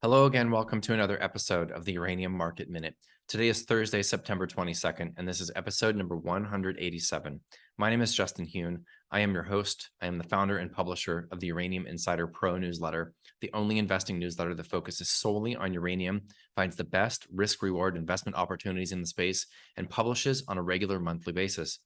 Hello again. Welcome to another episode of the Uranium Market Minute. Today is Thursday, September 22nd, and this is episode number 187. My name is Justin Huhn. I am your host. I am the founder and publisher of the Uranium Insider Pro Newsletter, the only investing newsletter that focuses solely on uranium, finds the best risk-reward investment opportunities in the space, and publishes on a regular monthly basis.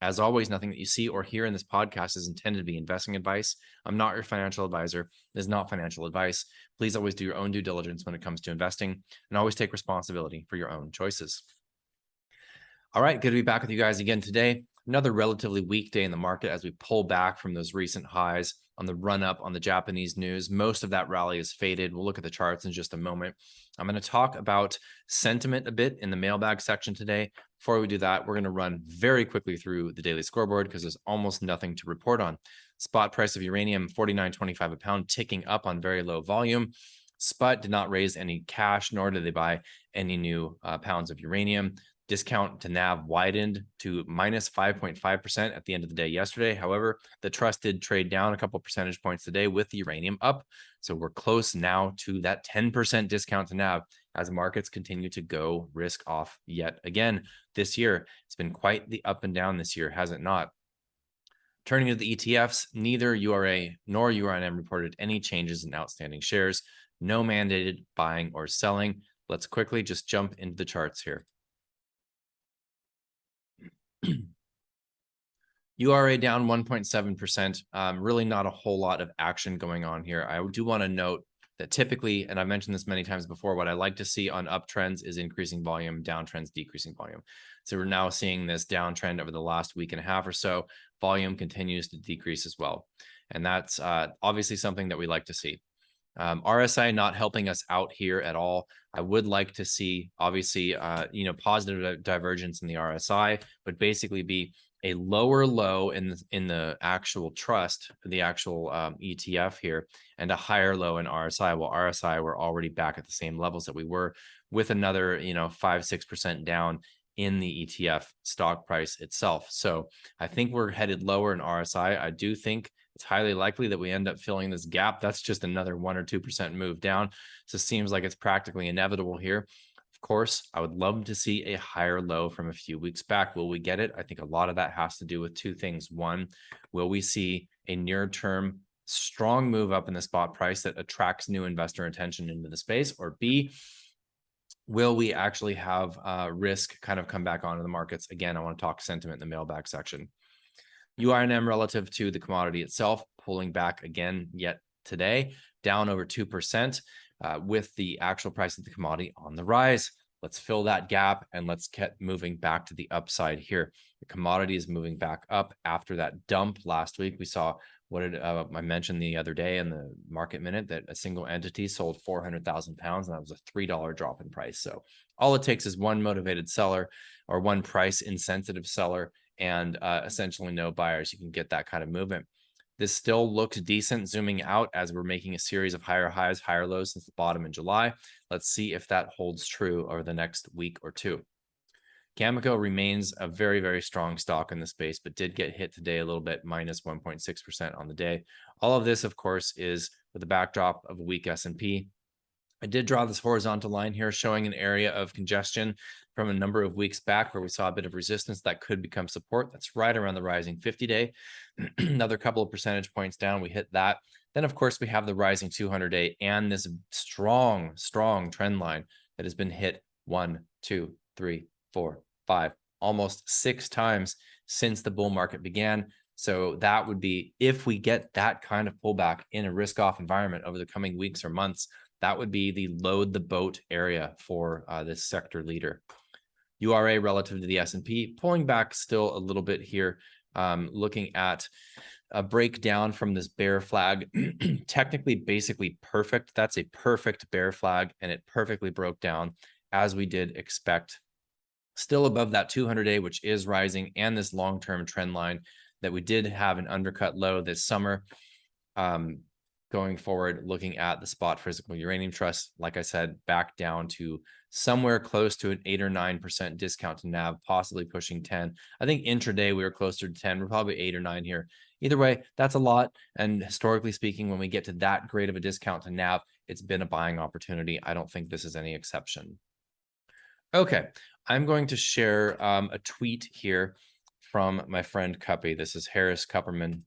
As always, nothing that you see or hear in this podcast is intended to be investing advice. I'm not your financial advisor. It is not financial advice. Please always do your own due diligence when it comes to investing and always take responsibility for your own choices. All right, good to be back with you guys again today. Another relatively weak day in the market as we pull back from those recent highs on the run up on the Japanese news. Most of that rally is faded. We'll look at the charts in just a moment. I'm going to talk about sentiment a bit in the mailbag section today. Before we do that, we're going to run very quickly through the daily scoreboard because there's almost nothing to report on. Spot price of uranium, $49.25 a pound, ticking up on very low volume. Spot did not raise any cash, nor did they buy any new pounds of uranium. Discount to NAV widened to minus 5.5% at the end of the day yesterday. However, the trust did trade down a couple percentage points today with the uranium up. So we're close now to that 10% discount to NAV as markets continue to go risk off yet again this year. It's been quite the up and down this year, has it not? Turning to the ETFs, neither URA nor URNM reported any changes in outstanding shares. No mandated buying or selling. Let's quickly just jump into the charts here. URA down 1.7%. Really not a whole lot of action going on here. I do want to note that typically, and I've mentioned this many times before, what I like to see on uptrends is increasing volume, downtrends, decreasing volume. So we're now seeing this downtrend over the last week and a half or so. Volume continues to decrease as well. And that's obviously something that we like to see. RSI not helping us out here at all. I would like to see, obviously, positive divergence in the RSI, but basically be a lower low in the actual trust, the actual ETF here, and a higher low in RSI. Well, RSI, we're already back at the same levels that we were with another, 5-6% down in the ETF stock price itself. So I think we're headed lower in RSI. I do think it's highly likely that we end up filling this gap. That's just another 1 or 2% move down. So it seems like it's practically inevitable here. Of course, I would love to see a higher low from a few weeks back. Will we get it? I think a lot of that has to do with two things. One, will we see a near-term strong move up in the spot price that attracts new investor attention into the space? Or B, will we actually have risk kind of come back onto the markets? Again, I want to talk sentiment in the mailbag section. URNM relative to the commodity itself, pulling back again yet today, down over 2% with the actual price of the commodity on the rise. Let's fill that gap and let's get moving back to the upside here. The commodity is moving back up after that dump last week. We saw what I mentioned the other day in the market minute that a single entity sold 400,000 pounds, and that was a $3 drop in price. So all it takes is one motivated seller or one price insensitive seller and essentially no buyers. You can get that kind of movement. This still looks decent zooming out as we're making a series of higher highs, higher lows since the bottom in July. Let's see if that holds true over the next week or two. Cameco remains a very, very strong stock in the space, but did get hit today a little bit, minus 1.6% on the day. All of this, of course, is with the backdrop of a weak S&P. I did draw this horizontal line here showing an area of congestion from a number of weeks back where we saw a bit of resistance that could become support. That's right around the rising 50-day. Another couple of percentage points down, we hit that. Then, of course, we have the rising 200-day and this strong, strong trend line that has been hit 1, 2, 3, 4, 5, almost 6 times since the bull market began. So that would be, if we get that kind of pullback in a risk-off environment over the coming weeks or months, that would be the load the boat area for this sector leader. URA relative to the S&P, pulling back still a little bit here, looking at a breakdown from this bear flag. Technically, basically perfect. That's a perfect bear flag, and it perfectly broke down as we did expect. Still above that 200-day, which is rising, and this long-term trend line that we did have an undercut low this summer. Going forward, looking at the spot physical uranium trust, like I said, back down to somewhere close to an 8 or 9% discount to NAV, possibly pushing 10. I think intraday we were closer to 10. We're probably 8 or 9 here. Either way, that's a lot. And historically speaking, when we get to that great of a discount to NAV, it's been a buying opportunity. I don't think this is any exception. Okay, I'm going to share a tweet here from my friend Cuppy. This is Harris Kupperman.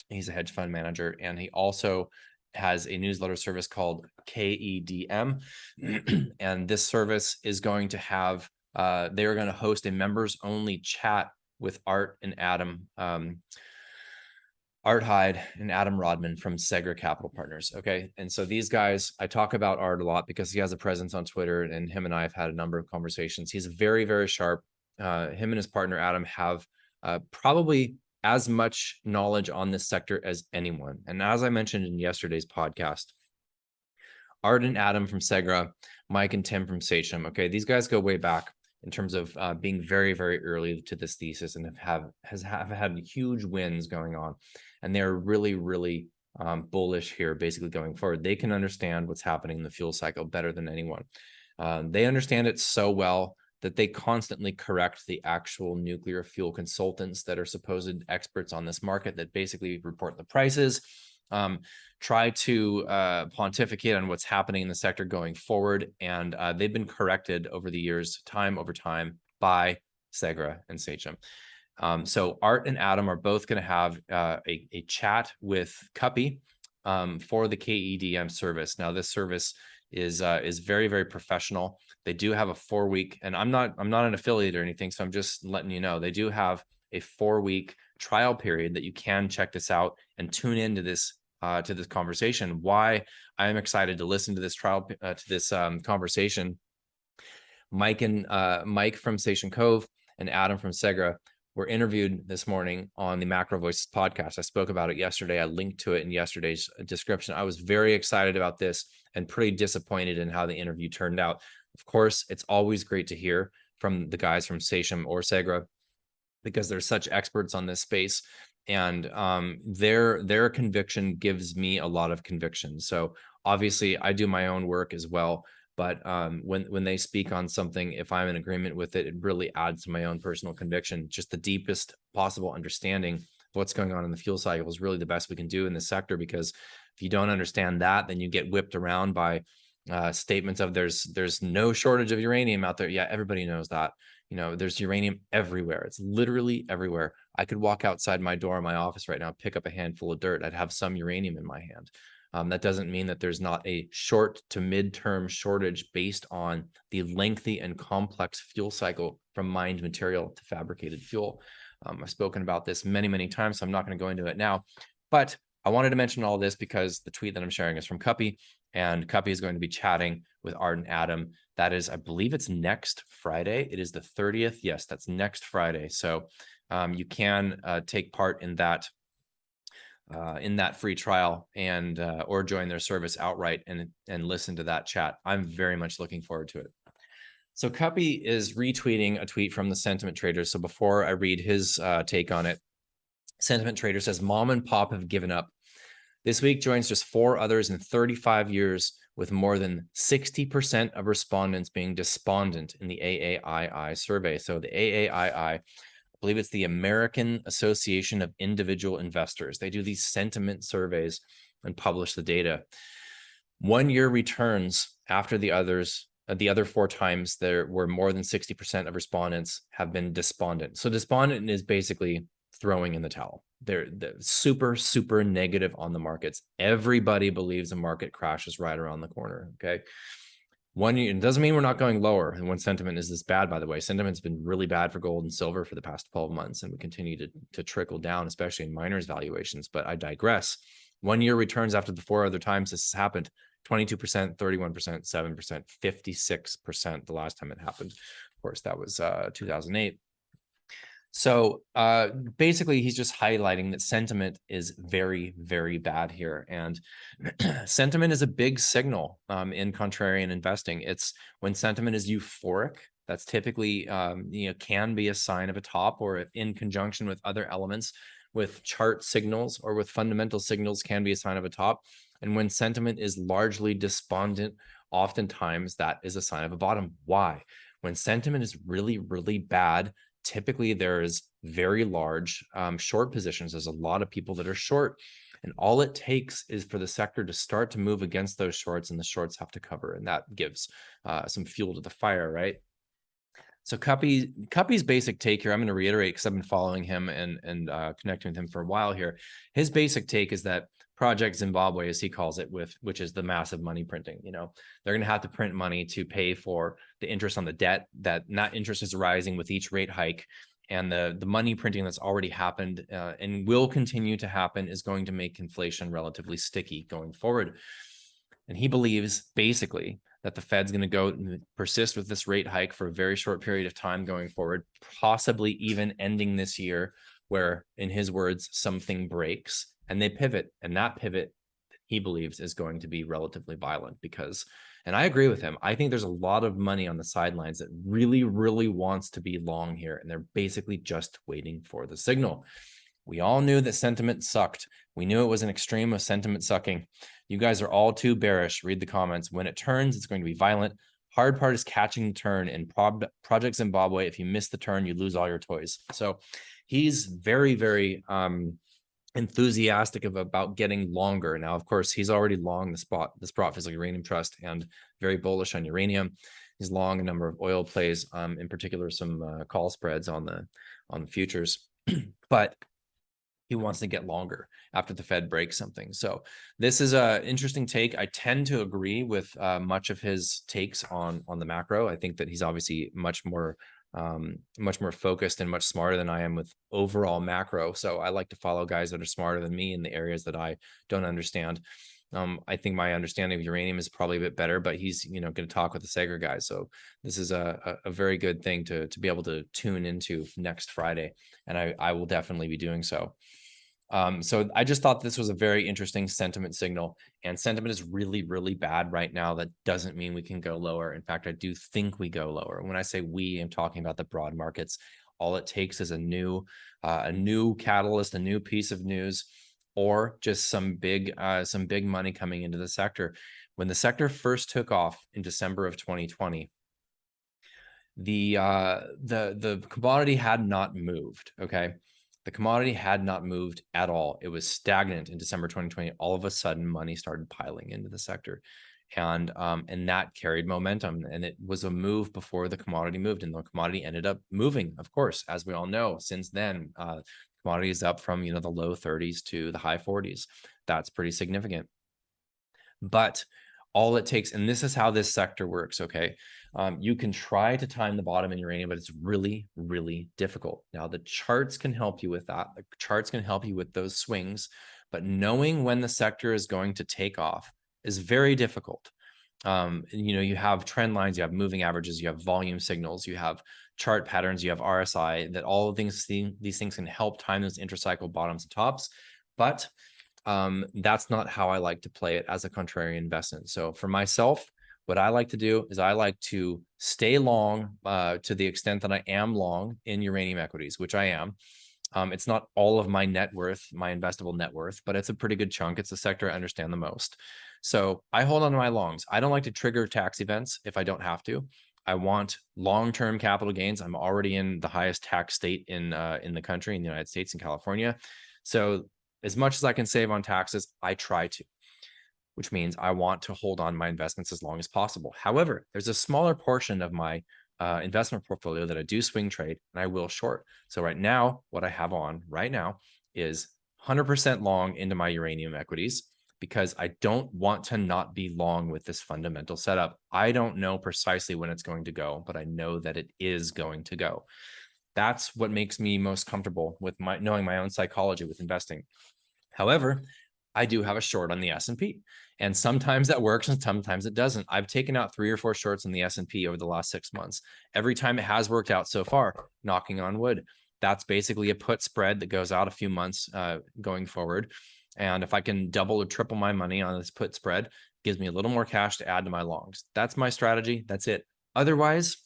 He's a hedge fund manager, and he also has a newsletter service called KEDM. And this service is going to have, they're going to host a members only chat with Art and Adam, Art Hyde and Adam Rodman from Segra Capital Partners. Okay. And so these guys, I talk about Art a lot because he has a presence on Twitter, and him and I have had a number of conversations. He's very, very sharp. Him and his partner, Adam, have probably as much knowledge on this sector as anyone. And as I mentioned in yesterday's podcast, Art and Adam from Segra, Mike and Tim from Sachem. Okay. These guys go way back in terms of being very, very early to this thesis, and have had huge wins going on. And they're really, really bullish here, basically going forward. They can understand what's happening in the fuel cycle better than anyone. They understand it so well that they constantly correct the actual nuclear fuel consultants that are supposed experts on this market, that basically report the prices, try to pontificate on what's happening in the sector going forward. And they've been corrected over the years, time over time, by Segra and Sachem. So Art and Adam are both going to have a chat with Cuppy for the KEDM service. Now, this service is very, very professional. They do have a 4-week, and I'm not an affiliate or anything, so I'm just letting you know, they do have a 4-week trial period that you can check this out and tune into this conversation. Why I am excited to listen to this conversation. Mike from Station Cove and Adam from Segra were interviewed this morning on the Macro Voices podcast. I spoke about it yesterday. I linked to it in yesterday's description. I was very excited about this and pretty disappointed in how the interview turned out. Of course, it's always great to hear from the guys from Sachem or Segra, because they're such experts on this space, and their conviction gives me a lot of conviction. So obviously I do my own work as well, but when they speak on something, if I'm in agreement with it, it really adds to my own personal conviction. Just the deepest possible understanding of what's going on in the fuel cycle is really the best we can do in this sector, because if you don't understand that, then you get whipped around by statements of there's no shortage of uranium out there. Yeah, everybody knows that. You know, there's uranium everywhere. It's literally everywhere. I could walk outside my door in my office right now, pick up a handful of dirt. I'd have some uranium in my hand. That doesn't mean that there's not a short to mid-term shortage based on the lengthy and complex fuel cycle from mined material to fabricated fuel. I've spoken about this many, many times, so I'm not going to go into it now. But I wanted to mention all this because the tweet that I'm sharing is from Cuppy, and Cuppy is going to be chatting with Art and Adam. That is, I believe it's next Friday. It is the 30th. Yes, that's next Friday. So you can take part in that free trial, and or join their service outright and listen to that chat. I'm very much looking forward to it. So Cuppy is retweeting a tweet from the Sentiment Trader. So before I read his take on it, Sentiment Trader says, "Mom and Pop have given up. This week joins just 4 others in 35 years, with more than 60% of respondents being despondent in the AAII survey." So the AAII, I believe it's the American Association of Individual Investors. They do these sentiment surveys and publish the data. 1-year returns after the other 4 times, there were more than 60% of respondents have been despondent. So despondent is basically throwing in the towel. They're super, super negative on the markets. Everybody believes the market crash is right around the corner. Okay. 1 year, it doesn't mean we're not going lower. And when sentiment is this bad, by the way, sentiment's been really bad for gold and silver for the past 12 months, and we continue to trickle down, especially in miners' valuations. But I digress. 1-year returns after the 4 other times this has happened: 22%, 31%, 7%, 56% the last time it happened. Of course, that was 2008. So basically, he's just highlighting that sentiment is very, very bad here. And sentiment is a big signal in contrarian investing. It's when sentiment is euphoric, that's typically, can be a sign of a top, or in conjunction with other elements, with chart signals or with fundamental signals, can be a sign of a top. And when sentiment is largely despondent, oftentimes that is a sign of a bottom. Why? When sentiment is really, really bad, typically there is very large short positions. There's a lot of people that are short. And all it takes is for the sector to start to move against those shorts, and the shorts have to cover. And that gives some fuel to the fire, right? So Cuppy's basic take here, I'm going to reiterate because I've been following him and connecting with him for a while here. His basic take is that Project Zimbabwe, as he calls it, which is the massive money printing. You know, they're going to have to print money to pay for the interest on the debt. That interest is rising with each rate hike, and the money printing that's already happened and will continue to happen is going to make inflation relatively sticky going forward. And he believes basically that the Fed's going to go and persist with this rate hike for a very short period of time going forward, possibly even ending this year, where, in his words, something breaks and they pivot. And that pivot, he believes, is going to be relatively violent because, and I agree with him, I think there's a lot of money on the sidelines that really, really wants to be long here. And they're basically just waiting for the signal. We all knew that sentiment sucked. We knew it was an extreme of sentiment sucking. You guys are all too bearish. Read the comments. When it turns, it's going to be violent. Hard part is catching the turn. In Project Zimbabwe, if you miss the turn, you lose all your toys. So he's very, very enthusiastic about getting longer. Now, of course, he's already long the Sprott Physical Uranium Trust and very bullish on uranium. He's long a number of oil plays, in particular some call spreads on the futures, but he wants to get longer after the Fed breaks something. So this is an interesting take. I tend to agree with much of his takes on the macro. I think that he's obviously much more focused and much smarter than I am with overall macro. So I like to follow guys that are smarter than me in the areas that I don't understand. I think my understanding of uranium is probably a bit better, but he's, you know, going to talk with the Sager guys. So this is a very good thing to be able to tune into next Friday. And I will definitely be doing so. So I just thought this was a very interesting sentiment signal, and sentiment is really, really bad right now. That doesn't mean we can go lower. In fact, I do think we go lower. When I say we, I'm talking about the broad markets. All it takes is a new catalyst, a new piece of news, or just some big money coming into the sector. When the sector first took off in December of 2020, the commodity had not moved. Okay. The commodity had not moved at all. It was stagnant in December 2020. All of a sudden, money started piling into the sector, and that carried momentum. And it was a move before the commodity moved, and the commodity ended up moving. Of course, as we all know, since then, commodity is up from, you know, the low 30s to the high 40s. That's pretty significant. But all it takes, and this is how this sector works, okay? You can try to time the bottom in uranium, but it's really, really difficult. Now, the charts can help you with that. The charts can help you with those swings, but knowing when the sector is going to take off is very difficult. You know, you have trend lines, you have moving averages, you have volume signals, you have chart patterns, you have RSI, that all of these things can help time those intracycle bottoms and tops, but that's not how I like to play it as a contrarian investment. So for myself, what I like to do is I like to stay long to the extent that I am long in uranium equities, which I am. It's not all of my net worth, my investable net worth, but it's a pretty good chunk. It's the sector I understand the most. So I hold on to my longs. I don't like to trigger tax events if I don't have to. I want long-term capital gains. I'm already in the highest tax state in the country, in the United States, in California. So as much as I can save on taxes, I try to, which means I want to hold on my investments as long as possible. However, there's a smaller portion of my investment portfolio that I do swing trade and I will short. So right now, what I have on right now is 100% long into my uranium equities, because I don't want to not be long with this fundamental setup. I don't know precisely when it's going to go, but I know that it is going to go. That's what makes me most comfortable with knowing my own psychology with investing. However, I do have a short on the S&P, and sometimes that works and sometimes it doesn't. I've taken out 3 or 4 shorts on the S&P over the last 6 months. Every time it has worked out so far, knocking on wood. That's basically a put spread that goes out a few months going forward. And if I can double or triple my money on this put spread, it gives me a little more cash to add to my longs. That's my strategy. That's it. Otherwise,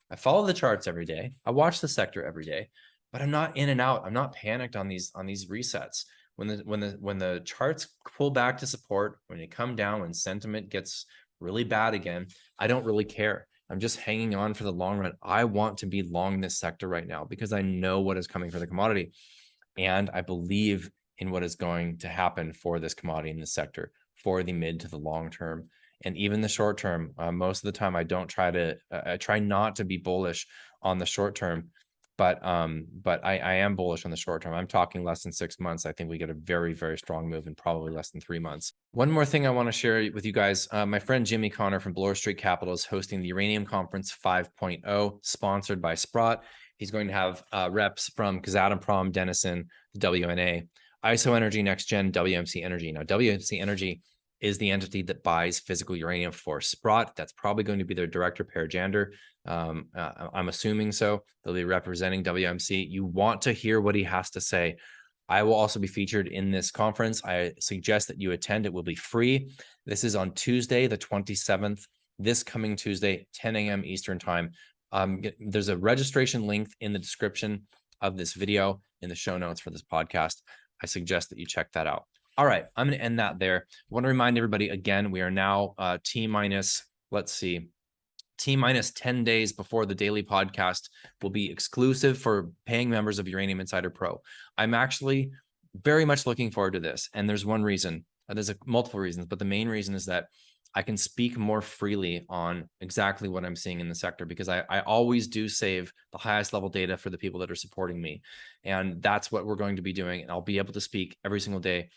I follow the charts every day. I watch the sector every day, but I'm not in and out. I'm not panicked on these resets. When the charts pull back to support, when they come down, when sentiment gets really bad again, I don't really care. I'm just hanging on for the long run. I want to be long this sector right now because I know what is coming for the commodity. And I believe in what is going to happen for this commodity in this sector for the mid to the long term. And even the short term, most of the time I try not to be bullish on the short term, but I am bullish on the short term. I'm talking less than 6 months. I think we get a very, very strong move in probably less than 3 months. One more thing I want to share with you guys. My friend Jimmy Connor from Bloor Street Capital is hosting the Uranium Conference 5.0, sponsored by Sprott. He's going to have reps from Kazatomprom, Denison, the WNA, ISO Energy, Next Gen, WMC Energy. Now, WMC Energy is the entity that buys physical uranium for Sprott. That's probably going to be their director, Per Jander. I'm assuming so. They'll be representing WMC. You want to hear what he has to say. I will also be featured in this conference. I suggest that you attend. It will be free. This is on Tuesday, the 27th, this coming Tuesday, 10 a.m. Eastern time. There's a registration link in the description of this video in the show notes for this podcast. I suggest that you check that out. All right, I'm going to end that there. I want to remind everybody again, we are now T-minus 10 days before the daily podcast will be exclusive for paying members of Uranium Insider Pro. I'm actually very much looking forward to this. And there's one reason, there's multiple reasons, but the main reason is that I can speak more freely on exactly what I'm seeing in the sector, because I always do save the highest level data for the people that are supporting me. And that's what we're going to be doing. And I'll be able to speak every single day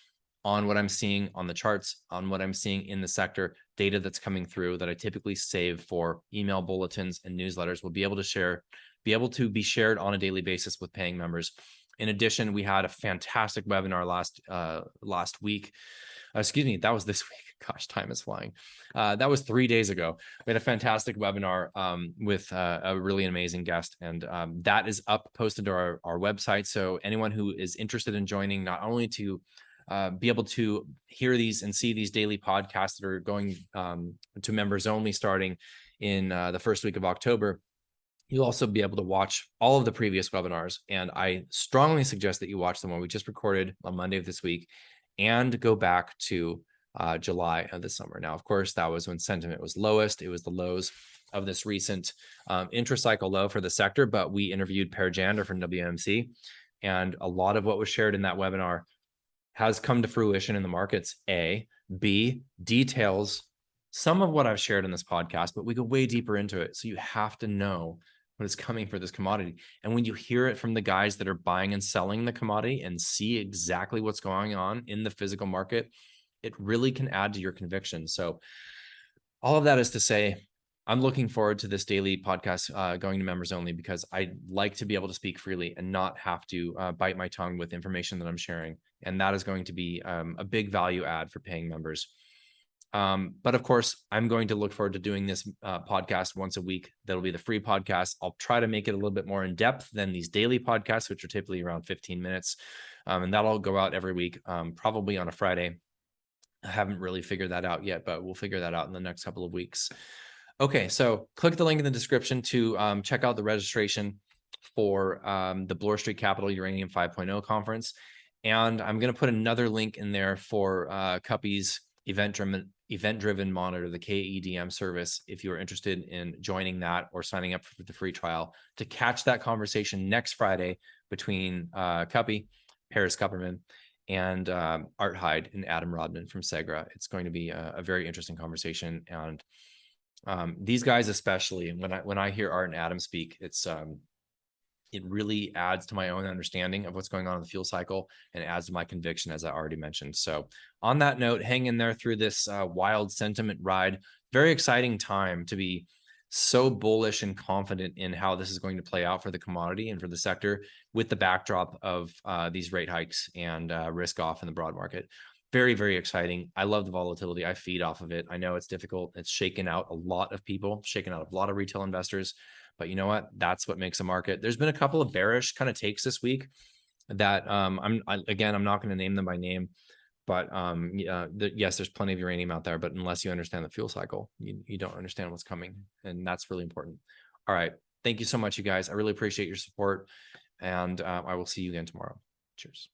on what I'm seeing on the charts, on what I'm seeing in the sector, data that's coming through that I typically save for email bulletins and newsletters will be able to be shared on a daily basis with paying members. In addition, we had a fantastic webinar last week. Excuse me, that was this week. Gosh, time is flying. That was 3 days ago. We had a fantastic webinar with a really amazing guest, and that is posted to our website. So anyone who is interested in joining, not only to be able to hear these and see these daily podcasts that are going to members only starting in the first week of October, you'll also be able to watch all of the previous webinars. And I strongly suggest that you watch the one we just recorded on Monday of this week and go back to July of the summer. Now, of course, that was when sentiment was lowest. It was the lows of this recent intracycle low for the sector, but we interviewed Per Jander from WMC, and a lot of what was shared in that webinar has come to fruition in the markets. A. B, details some of what I've shared in this podcast, but we go way deeper into it. So you have to know what is coming for this commodity. And when you hear it from the guys that are buying and selling the commodity and see exactly what's going on in the physical market, it really can add to your conviction. So all of that is to say, I'm looking forward to this daily podcast going to members only, because I like to be able to speak freely and not have to bite my tongue with information that I'm sharing. And that is going to be a big value add for paying members. But of course, I'm going to look forward to doing this podcast once a week. That'll be the free podcast. I'll try to make it a little bit more in depth than these daily podcasts, which are typically around 15 minutes. And that'll go out every week, probably on a Friday. I haven't really figured that out yet, but we'll figure that out in the next couple of weeks. Okay, so click the link in the description to check out the registration for the Bloor Street Capital Uranium 5.0 conference. And I'm going to put another link in there for Cuppy's event-driven monitor, the KEDM service, if you're interested in joining that or signing up for the free trial to catch that conversation next Friday between Cuppy, Paris Kupperman, and Art Hyde and Adam Rodman from Segra. It's going to be a very interesting conversation. And these guys, especially, when I hear Art and Adam speak, it really adds to my own understanding of what's going on in the fuel cycle and adds to my conviction, as I already mentioned. So on that note, hang in there through this wild sentiment ride. Very exciting time to be so bullish and confident in how this is going to play out for the commodity and for the sector with the backdrop of these rate hikes and risk off in the broad market. Very, very exciting. I love the volatility. I feed off of it. I know it's difficult. It's shaken out a lot of people, shaken out a lot of retail investors. But you know what? That's what makes a market. There's been a couple of bearish kind of takes this week that I'm not going to name them by name, but yes, there's plenty of uranium out there, but unless you understand the fuel cycle, you don't understand what's coming. And that's really important. All right. Thank you so much, you guys. I really appreciate your support, and I will see you again tomorrow. Cheers.